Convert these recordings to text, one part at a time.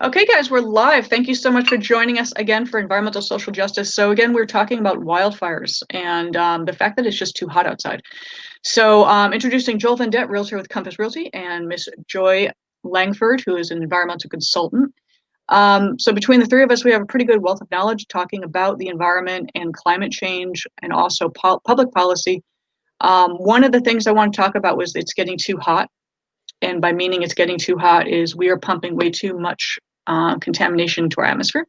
Okay, guys, we're live. Thank you so much for joining us again for Environmental Social Justice. So again, we're talking about wildfires and the fact that it's just too hot outside. So introducing Joel Vendette, realtor with Compass Realty, and Miss Joy Langford, who is an environmental consultant. So between the three of us, we have a pretty good wealth of knowledge talking about the environment and climate change and also public policy. One of the things I want to talk about was it's getting too hot. And by meaning it's getting too hot is we are pumping way too much contamination into our atmosphere.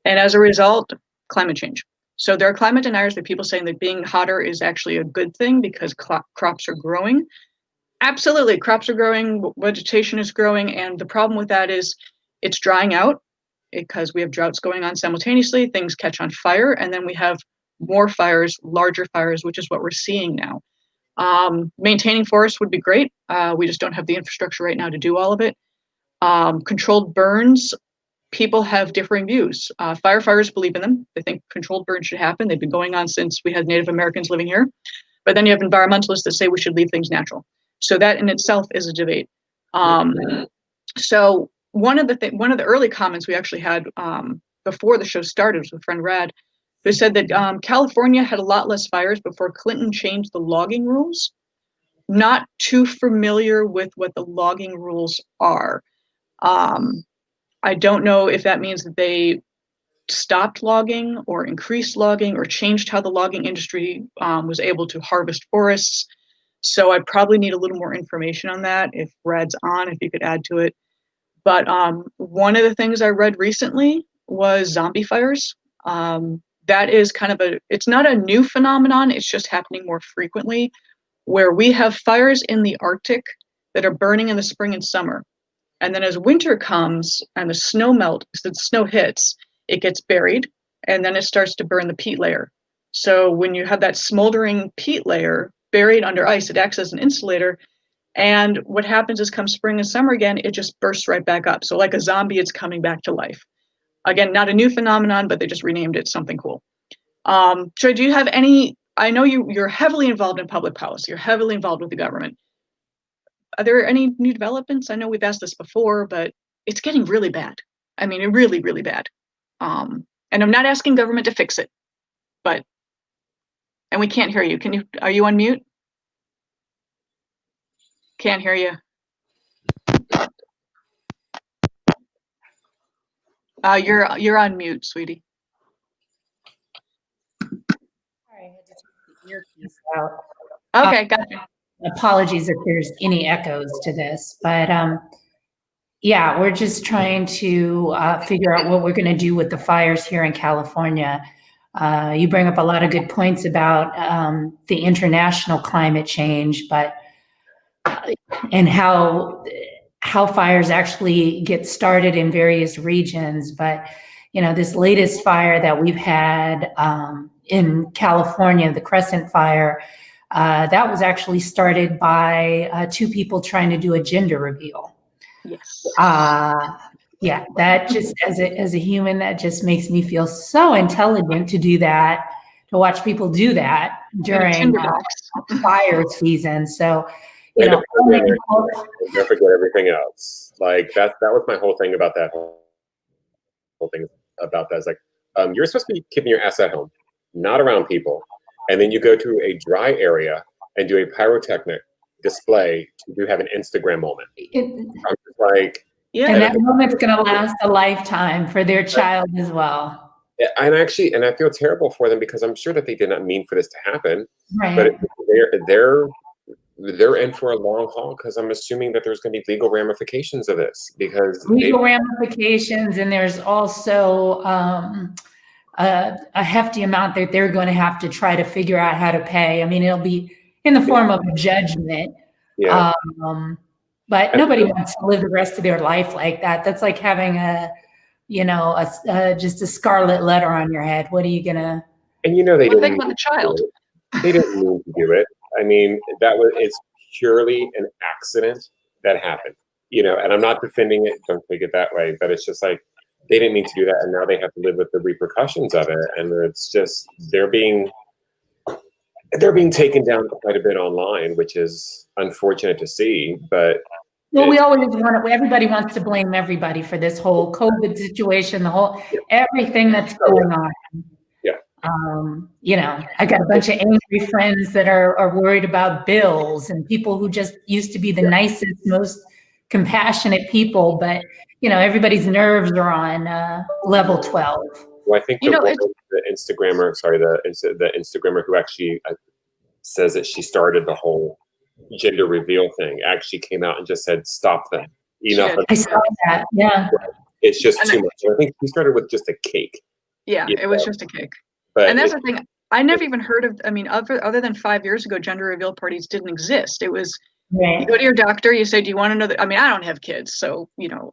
And as a result, climate change. So there are climate deniers, that people saying that being hotter is actually a good thing because crops are growing. Absolutely, crops are growing, vegetation is growing, and the problem with that is it's drying out because we have droughts going on simultaneously, things catch on fire, and then we have more fires, larger fires, which is what we're seeing now. Maintaining forests would be great. We just don't have the infrastructure right now to do all of it. Controlled burns, people have differing views. Firefighters believe in them. They think controlled burns should happen. They've been going on since we had Native Americans living here. But then you have environmentalists that say we should leave things natural. So that in itself is a debate. So one of the early comments we actually had before the show started was with friend Rad, who said that California had a lot less fires before Clinton changed the logging rules. Not too familiar with what the logging rules are. I don't know if that means that they stopped logging or increased logging or changed how the logging industry was able to harvest forests. So I probably need a little more information on that. If Rad's on, if you could add to it. But one of the things I read recently was zombie fires. That is kind of it's not a new phenomenon, it's just happening more frequently, where we have fires in the Arctic that are burning in the spring and summer. And then as winter comes and the snow hits, it gets buried and then it starts to burn the peat layer. So when you have that smoldering peat layer buried under ice, it acts as an insulator. And what happens is come spring and summer again, it just bursts right back up. So like a zombie, it's coming back to life. Again, not a new phenomenon, but they just renamed it something cool. Troy, do you have any, I know you're heavily involved in public policy, you're heavily involved with the government. Are there any new developments? I know we've asked this before, but it's getting really bad. I mean, really, really bad. And I'm not asking government to fix it, but, and we can't hear you. Are you on mute? Can't hear you. You're on mute, sweetie. Sorry, I had to take the earpiece out. Okay, gotcha. Apologies if there's any echoes to this, but yeah, we're just trying to figure out what we're going to do with the fires here in California. You bring up a lot of good points about the international climate change, but and how fires actually get started in various regions. But you know, this latest fire that we've had in California, the Crescent Fire, that was actually started by two people trying to do a gender reveal. Yes. Yeah, that just as a human, that just makes me feel so intelligent to do that, to watch people do that during fire season. So, you know, don't forget everything else. Like that was my whole thing about that whole thing about that. Is like, you're supposed to be keeping your ass at home, not around people, and then you go to a dry area and do a pyrotechnic display to have an Instagram moment. I'm just like, yeah, and that moment's going to last a lifetime for their child as well. And I feel terrible for them because I'm sure that they did not mean for this to happen. Right. But they're in for a long haul because I'm assuming that there's going to be legal ramifications of this because ramifications, and there's also a hefty amount that they're going to have to try to figure out how to pay. I mean, it'll be in the form of a judgment. Yeah. But nobody wants to live the rest of their life like that. That's like having just a scarlet letter on your head. What are you gonna? And you know they didn't think about the child. They didn't mean to do it. I mean, it's purely an accident that happened. You know, and I'm not defending it. Don't take it that way. But it's just like they didn't mean to do that, and now they have to live with the repercussions of it. And it's just they're being taken down quite a bit online, which is unfortunate to see. But Well, we always want to, everybody wants to blame everybody for this whole COVID situation, the whole, everything that's going on. Yeah. You know, I got a bunch of angry friends that are worried about bills and people who just used to be the nicest, most compassionate people, but you know, everybody's nerves are on level 12. Well, I think You know, the Instagrammer, sorry, the Instagrammer who actually says that she started the whole gender reveal thing actually came out and just said, "Stop them, enough." I saw that. Yeah. It's just too much. I think she started with just a cake. Yeah, it was just a cake. But And that's the thing. I never even heard of, I mean, other than 5 years ago, gender reveal parties didn't exist. It was, you go to your doctor, you say, do you want to know that? I mean, I don't have kids, so, you know,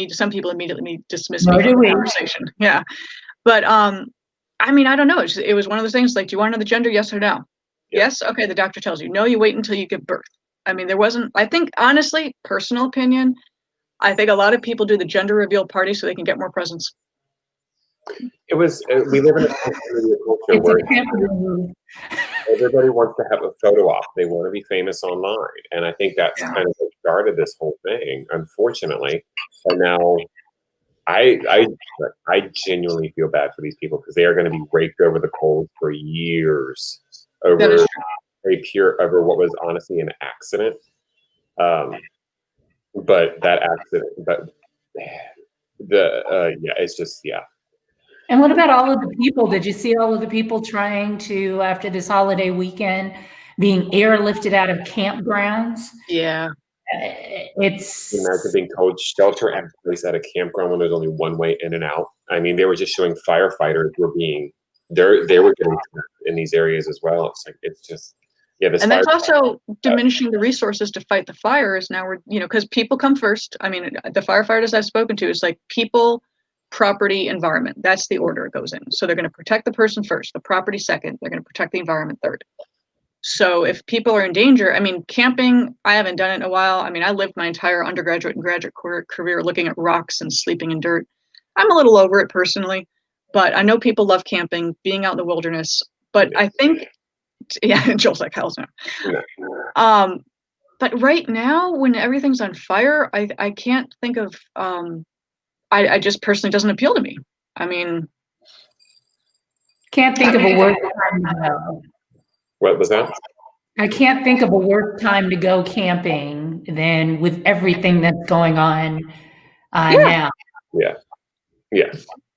some people immediately dismiss me from the conversation. Yeah. But, I mean, I don't know. It was one of those things like, do you want to know the gender? Yes or no? Yeah. Yes. Okay. The doctor tells you. No, you wait until you give birth. I mean, there wasn't, I think, honestly, personal opinion, I think a lot of people do the gender reveal party so they can get more presents. it was, we live in a culture where everybody wants to have a photo op. They want to be famous online. And I think that's kind of what started this whole thing, unfortunately. And now I genuinely feel bad for these people because they are going to be raked over the coals for years over over what was honestly an accident. But that accident, it's just, yeah. And what about all of the people? Did you see all of the people trying to, after this holiday weekend, being airlifted out of campgrounds? Yeah. It's. Imagine being told shelter in place at a campground when there's only one way in and out. I mean, they were just showing firefighters were they were getting trapped in these areas as well. It's like, it's just, yeah. And that's also diminishing the resources to fight the fires. Now we're, you know, because people come first. I mean, the firefighters I've spoken to, it's like people, property, environment. That's the order it goes in. So they're going to protect the person first, the property second, they're going to protect the environment third. So if people are in danger, I mean, camping, I haven't done it in a while. I mean, I lived my entire undergraduate and graduate career looking at rocks and sleeping in dirt. I'm a little over it personally, but I know people love camping, being out in the wilderness. But I think, yeah, Joel's like, hell's no. But right now, when everything's on fire, I can't think of, I just personally doesn't appeal to me. I mean, can't think of a worse time to go. What was that? I can't think of a worse time to go camping than with everything that's going on now. Yeah.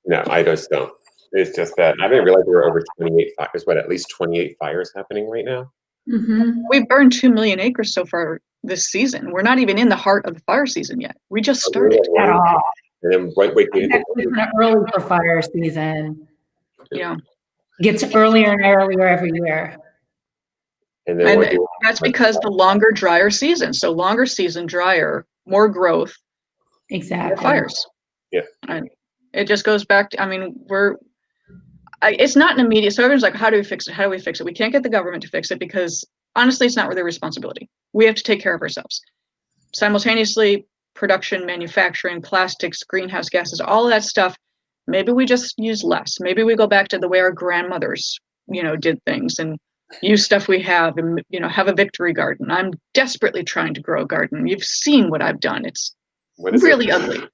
No, I just don't. It's just that I didn't realize there were over 28 fires. At least 28 fires happening right now? Mm-hmm. We've burned 2 million acres so far this season. We're not even in the heart of the fire season yet. We just started. At all. And then wait. It's kind of early for fire season. Yeah. Gets earlier and earlier every year. And then that's because the longer, drier season. So longer season, drier, more growth. Exactly. More fires. Yeah. And it just goes back to, I mean, it's not an immediate, so everyone's like, how do we fix it? How do we fix it? We can't get the government to fix it because honestly, it's not their responsibility. We have to take care of ourselves. Simultaneously, production, manufacturing, plastics, greenhouse gases, all of that stuff. Maybe we just use less. Maybe we go back to the way our grandmothers, you know, did things and use stuff we have and, you know, have a victory garden. I'm desperately trying to grow a garden. You've seen what I've done. It's really ugly.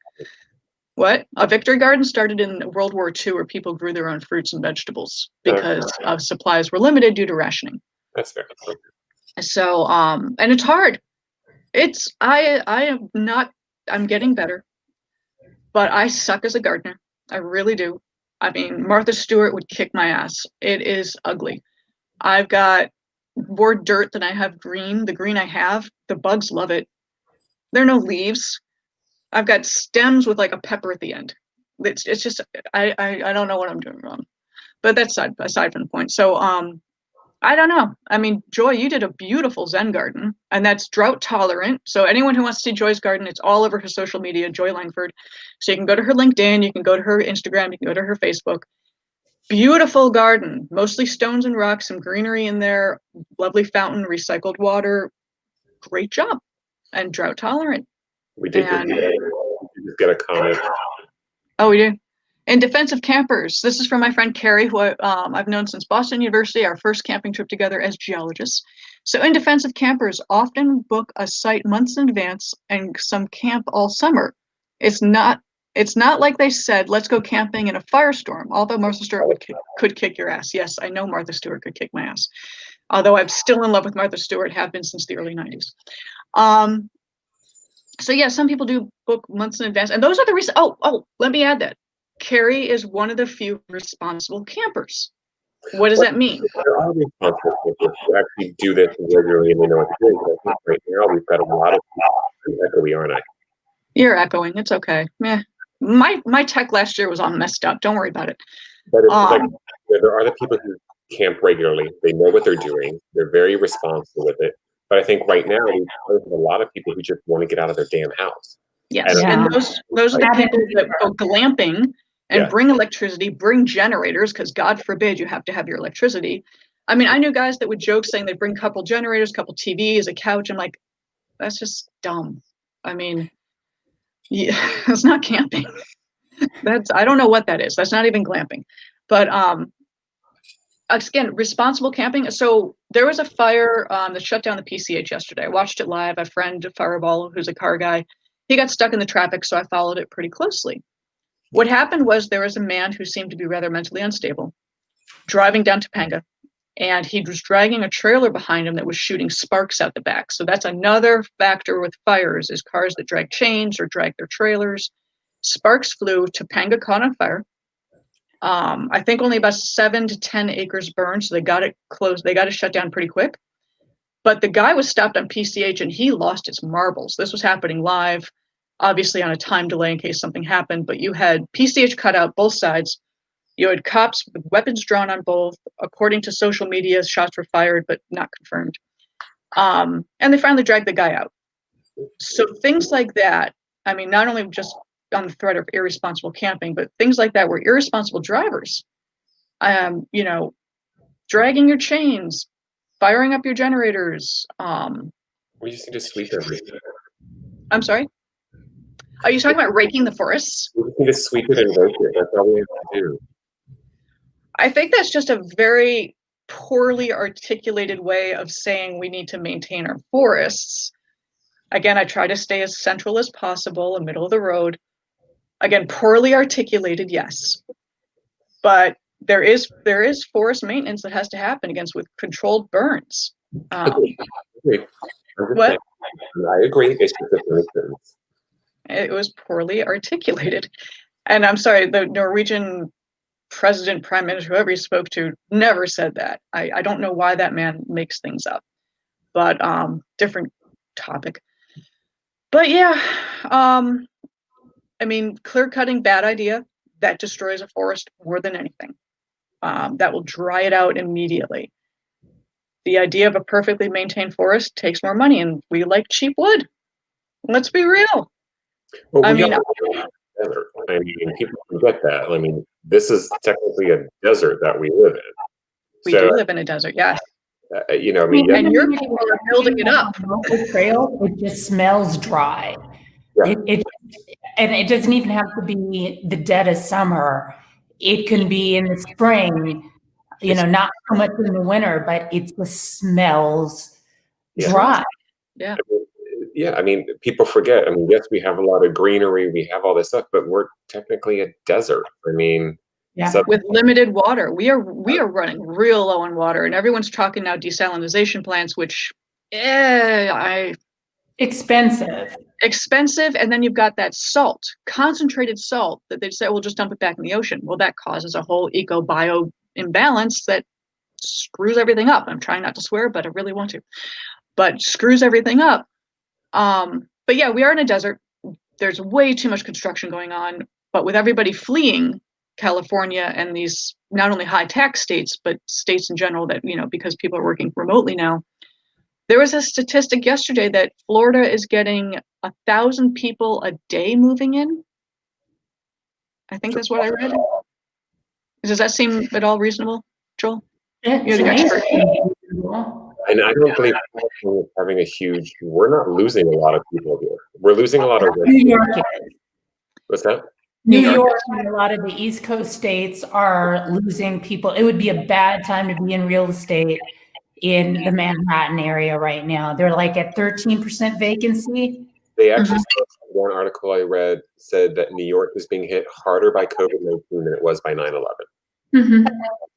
What? A victory garden started in World War II where people grew their own fruits and vegetables because supplies were limited due to rationing. That's fair. So, and it's hard. I'm getting better, but I suck as a gardener. I really do. I mean, Martha Stewart would kick my ass. It is ugly. I've got more dirt than I have green. The green I have, the bugs love it. There are no leaves. I've got stems with like a pepper at the end. It's just, I don't know what I'm doing wrong, but that's aside from the point. So, I don't know. I mean, Joy, you did a beautiful Zen garden, and that's drought tolerant. So anyone who wants to see Joy's garden, it's all over her social media, Joy Langford. So you can go to her LinkedIn, you can go to her Instagram, you can go to her Facebook. Beautiful garden, mostly stones and rocks, some greenery in there, lovely fountain, recycled water. Great job, and drought tolerant. We did get a comment. Oh, we did. In defense of campers, this is from my friend Carrie, who I've known since Boston University, our first camping trip together as geologists. So in defense of campers, often book a site months in advance and some camp all summer. It's not like they said, let's go camping in a firestorm, although Martha Stewart could kick your ass. Yes, I know Martha Stewart could kick my ass. Although I'm still in love with Martha Stewart, have been since the early 90s. So yeah, some people do book months in advance. And those are the reasons. Oh, let me add that. Carrie is one of the few responsible campers. What does that mean? There are responsible people who actually do this regularly and they know what to do. But I think right now we've got a lot of people echoey, aren't I? You're echoing. It's okay. Meh. My tech last year was all messed up. Don't worry about it. But it's like, there are the people who camp regularly. They know what they're doing. They're very responsible with it. But I think right now we have a lot of people who just want to get out of their damn house. Yes, and those are the people that go glamping and bring electricity, bring generators, because God forbid you have to have your electricity. I mean, I knew guys that would joke saying they'd bring a couple generators, a couple TVs, a couch. I'm like, that's just dumb. I mean, yeah, it's not camping. I don't know what that is. That's not even glamping. But again, responsible camping. So there was a fire that shut down the PCH yesterday. I watched it live. A friend, Fireball, who's a car guy, he got stuck in the traffic, so I followed it pretty closely. What happened was there was a man who seemed to be rather mentally unstable driving down Topanga, and he was dragging a trailer behind him that was shooting sparks out the back. So that's another factor with fires, is cars that drag chains or drag their trailers. Sparks flew, Topanga caught on fire. I think only about 7 to 10 acres burned, so they got it closed. They got it shut down pretty quick. But the guy was stopped on PCH and he lost his marbles. This was happening live, obviously on a time delay in case something happened, but you had PCH cut out both sides. You had cops with weapons drawn on both. According to social media, shots were fired, but not confirmed. And they finally dragged the guy out. So things like that, I mean, not only just on the threat of irresponsible camping, but things like that were irresponsible drivers. You know, dragging your chains, firing up your generators. We just need to sweep everything. I'm sorry? Are you talking about raking the forests? We just need to sweep it and rake it. That's all we have to do. I think that's just a very poorly articulated way of saying we need to maintain our forests. Again, I try to stay as central as possible, and middle of the road. Again, poorly articulated, yes. But there is forest maintenance that has to happen with controlled burns. What? I agree. It's just a instance. It was poorly articulated. And I'm sorry, the Norwegian president, prime minister, whoever he spoke to, never said that. I don't know why that man makes things up. But different topic. But yeah, I mean, clear cutting, bad idea. That destroys a forest more than anything. That will dry it out immediately. The idea of a perfectly maintained forest takes more money, and we like cheap wood. Let's be real. Well, I mean, people forget that. I mean, this is technically a desert that we live in. We do live in a desert, yes. You know, I mean, and your people are building it up. Trail, it just smells dry. Yeah. And it doesn't even have to be the dead of summer. It can be in the spring, you know, not so much in the winter, but it just smells dry. Yeah. Yeah, I mean, people forget. I mean, yes, we have a lot of greenery, we have all this stuff, but we're technically a desert. I mean, with limited water, we are running real low on water, and everyone's talking now desalination plants, which expensive, and then you've got that salt, concentrated salt that they say, we'll just dump it back in the ocean. Well, that causes a whole eco-bio imbalance that screws everything up. I'm trying not to swear, but I really want to. But screws everything up. But yeah, we are in a desert. There's way too much construction going on, but with everybody fleeing California and these not only high tax states, but states in general that, you know, because people are working remotely now. There was a statistic yesterday that Florida is getting 1,000 people a day moving in. I think that's what I read. Does that seem at all reasonable, Joel? You're the expert. And I don't believe having a huge. We're not losing a lot of people here. We're losing a lot of. New York is. What's that? New York and a lot of the East Coast states are losing people. It would be a bad time to be in real estate in the Manhattan area right now. They're like at 13% vacancy. They actually, one article I read said that New York is being hit harder by COVID-19 than it was by 9/11. Mhm.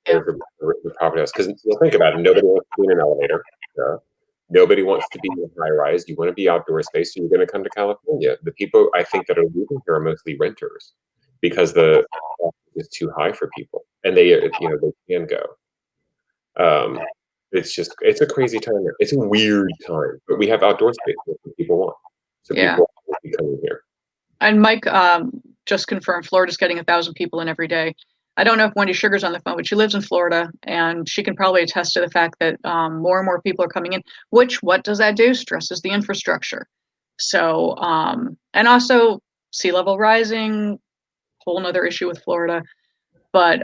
The property house, because you'll think about it, nobody wants to be in an elevator. Nobody wants to be in a high rise. You want to be outdoor space, so you're going to come to California. The people I think that are moving here are mostly renters because the cost is too high for people, and they they can go. It's a crazy time. It's a weird time, but we have outdoor space that people want, so Yeah. people will be coming here. And Mike just confirmed Florida's getting 1,000 people in every day. I don't know if Wendy Sugar's on the phone, but she lives in Florida, and she can probably attest to the fact that more and more people are coming in, which, what does that do? Stresses the infrastructure. So, and also sea level rising, whole nother issue with Florida. But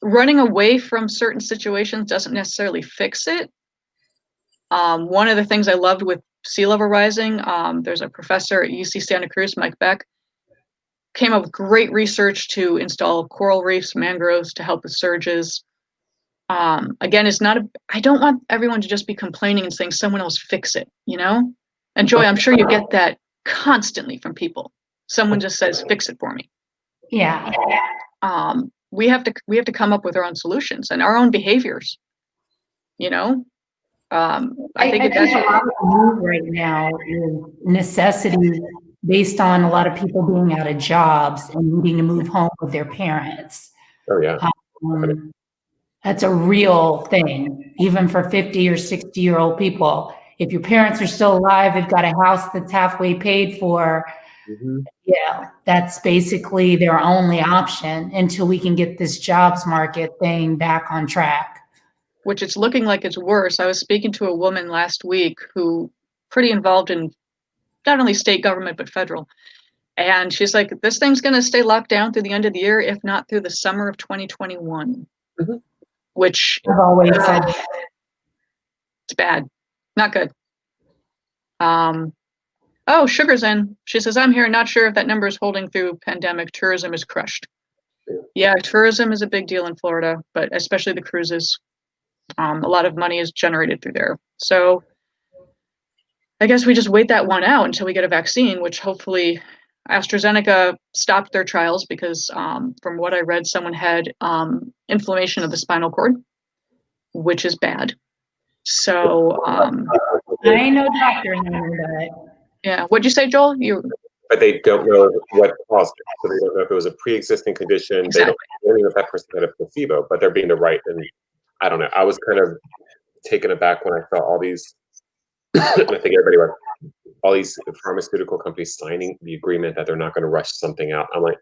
running away from certain situations doesn't necessarily fix it. One of the things I loved with sea level rising, there's a professor at UC Santa Cruz, Mike Beck, came up with great research to install coral reefs, mangroves to help with surges. Again, I don't want everyone to just be complaining and saying someone else fix it, And Joy, I'm sure you get that constantly from people. Someone just says, fix it for me. Yeah. We have to come up with our own solutions and our own behaviors, I think a lot of the move right now is necessity based on a lot of people being out of jobs and needing to move home with their parents. Oh yeah. That's a real thing, even for 50 or 60-year-old people. If your parents are still alive, they've got a house that's halfway paid for. Yeah, that's basically their only option until we can get this jobs market thing back on track. Which it's looking like it's worse. I was speaking to a woman last week who pretty involved in not only state government, but federal. And she's like, this thing's going to stay locked down through the end of the year, if not through the summer of 2021, which I've always said it's bad, not good. Oh, Sugar's in. She says, I'm here. Not sure if that number is holding through pandemic. Tourism is crushed. Yeah, tourism is a big deal in Florida, but especially the cruises. A lot of money is generated through there. So I guess we just wait that one out until we get a vaccine, which hopefully AstraZeneca stopped their trials because from what I read, someone had inflammation of the spinal cord, which is bad. So I ain't no doctor, but yeah. What'd you say, Joel? But they don't know what caused it. So they don't know if it was a pre-existing condition. Exactly. They don't even know if that person had a placebo, but they're being the right. And I don't know. I was kind of taken aback when I saw all these, I think everybody was, all these pharmaceutical companies signing the agreement that they're not going to rush something out. I'm like,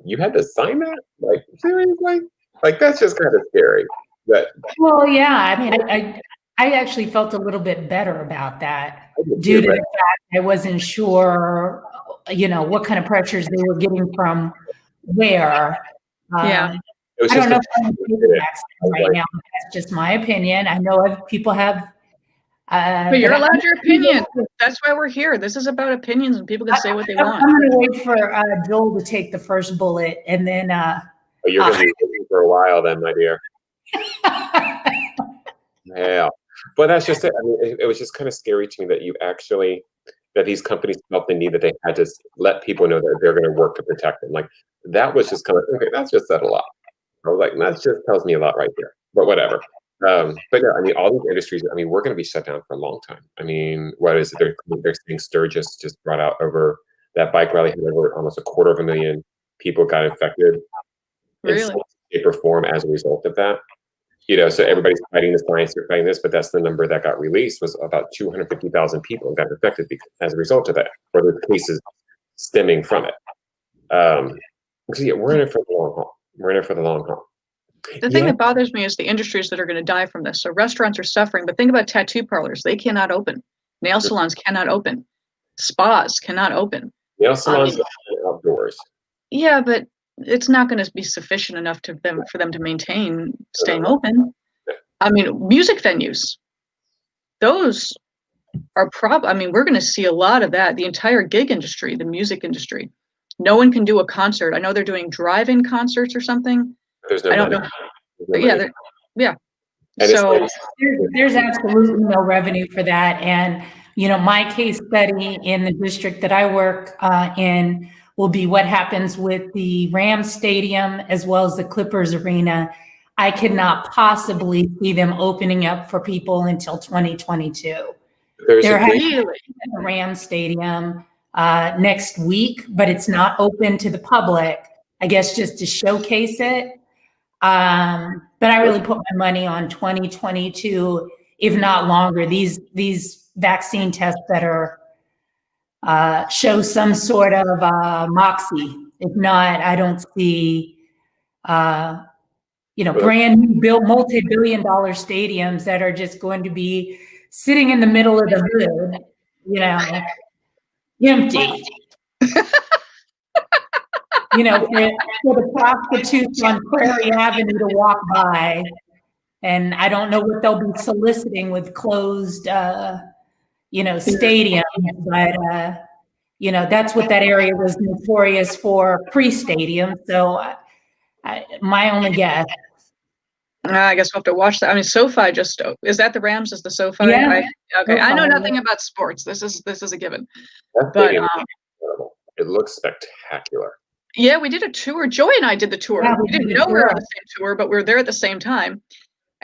you had to sign that? Like, seriously? Like, that's just kind of scary. Well, yeah. I mean, I actually felt a little bit better about that due to the fact I wasn't sure, what kind of pressures they were getting from where. Yeah. I don't know if I'm right now. That's just my opinion. I know people have. But you're allowed your opinion. That's why we're here. This is about opinions, and people can say what they want. I'm going to wait for Joel to take the first bullet, and then. You're going to be waiting for a while, then, my dear. Yeah, but that's just it. I mean, it was just kind of scary to me that these companies felt the need that they had to let people know that they're going to work to protect them. Like, that was just kind of, okay, that's just said a lot. I was like, that just tells me a lot right there, but whatever. But no, I mean, all these industries, I mean, we're going to be shut down for a long time. I mean, what is it? They're saying Sturgis just brought out over that bike rally, had over almost 250,000 people got infected in some shape or form as a result of that. So everybody's fighting the science, they're fighting this, but that's the number that got released was about 250,000 people got infected as a result of that, or the cases stemming from it. So yeah, we're in it for the long haul. We're in it for the long haul. The thing that bothers me is the industries that are going to die from this. So restaurants are suffering, but think about tattoo parlors. They cannot open. Nail salons cannot open. Spas cannot open. Nail salons are outdoors. Yeah, but it's not going to be sufficient enough for them to maintain staying open. I mean, music venues, those are we're going to see a lot of that. The entire gig industry, the music industry. No one can do a concert. I know they're doing drive-in concerts or something. There's no I don't money. know. But yeah, And it's So like, There's absolutely no revenue for that. And, you know, my case study in the district that I work in will be what happens with the Rams Stadium as well as the Clippers Arena. I could not possibly see them opening up for people until 2022. there's They're a great, really, the Rams Stadium next week, but it's not open to the public, I guess, just to showcase it. But I really put my money on 2022, if not longer. These vaccine tests better show some sort of moxie. If not, I don't see brand new multi-billion-dollar stadiums that are just going to be sitting in the middle of the hood, empty. For the prostitutes on Prairie Avenue to walk by. And I don't know what they'll be soliciting with closed, stadiums, but, that's what that area was notorious for pre-stadium. So my only guess. I guess we'll have to watch that. I mean, SoFi is that the Rams? Is the SoFi? Yeah. Okay, I know SoFi, nothing about sports. This is a given. that But stadium is incredible. It looks spectacular. yeah, we did a tour. Joy and I did the tour. Yeah, we didn't know we were on the same tour, but we were there at the same time.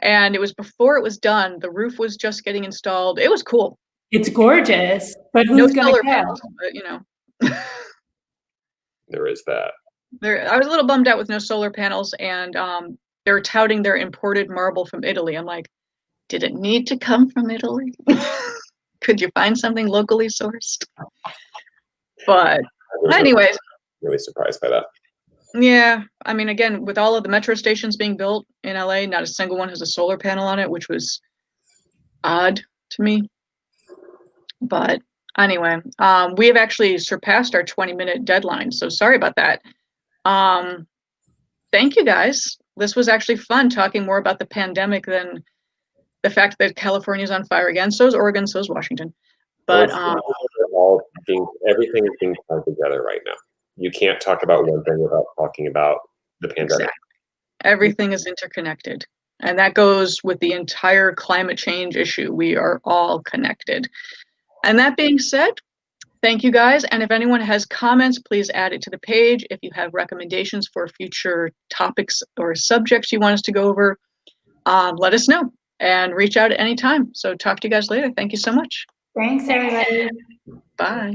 And it was before it was done. The roof was just getting installed. It was cool. It's gorgeous, but No who's going solar to go? panels, but There is that. I was a little bummed out with no solar panels, and they're touting their imported marble from Italy. I'm like, did it need to come from Italy? Could you find something locally sourced? But anyways, Really surprised by that. yeah, I mean, again, with all of the metro stations being built in LA, not a single one has a solar panel on it, which was odd to me. But anyway, we have actually surpassed our 20-minute deadline, so sorry about that. Thank you guys. This was actually fun talking more about the pandemic than the fact that California's on fire again. So is Oregon, so is Washington. But everything is being tied together right now. You can't talk about one thing without talking about the pandemic. Exactly. Everything is interconnected. And that goes with the entire climate change issue. We are all connected. And that being said, thank you guys. And if anyone has comments, please add it to the page. If you have recommendations for future topics or subjects you want us to go over, let us know and reach out at any time. So talk to you guys later. Thank you so much. Thanks, everybody. Bye.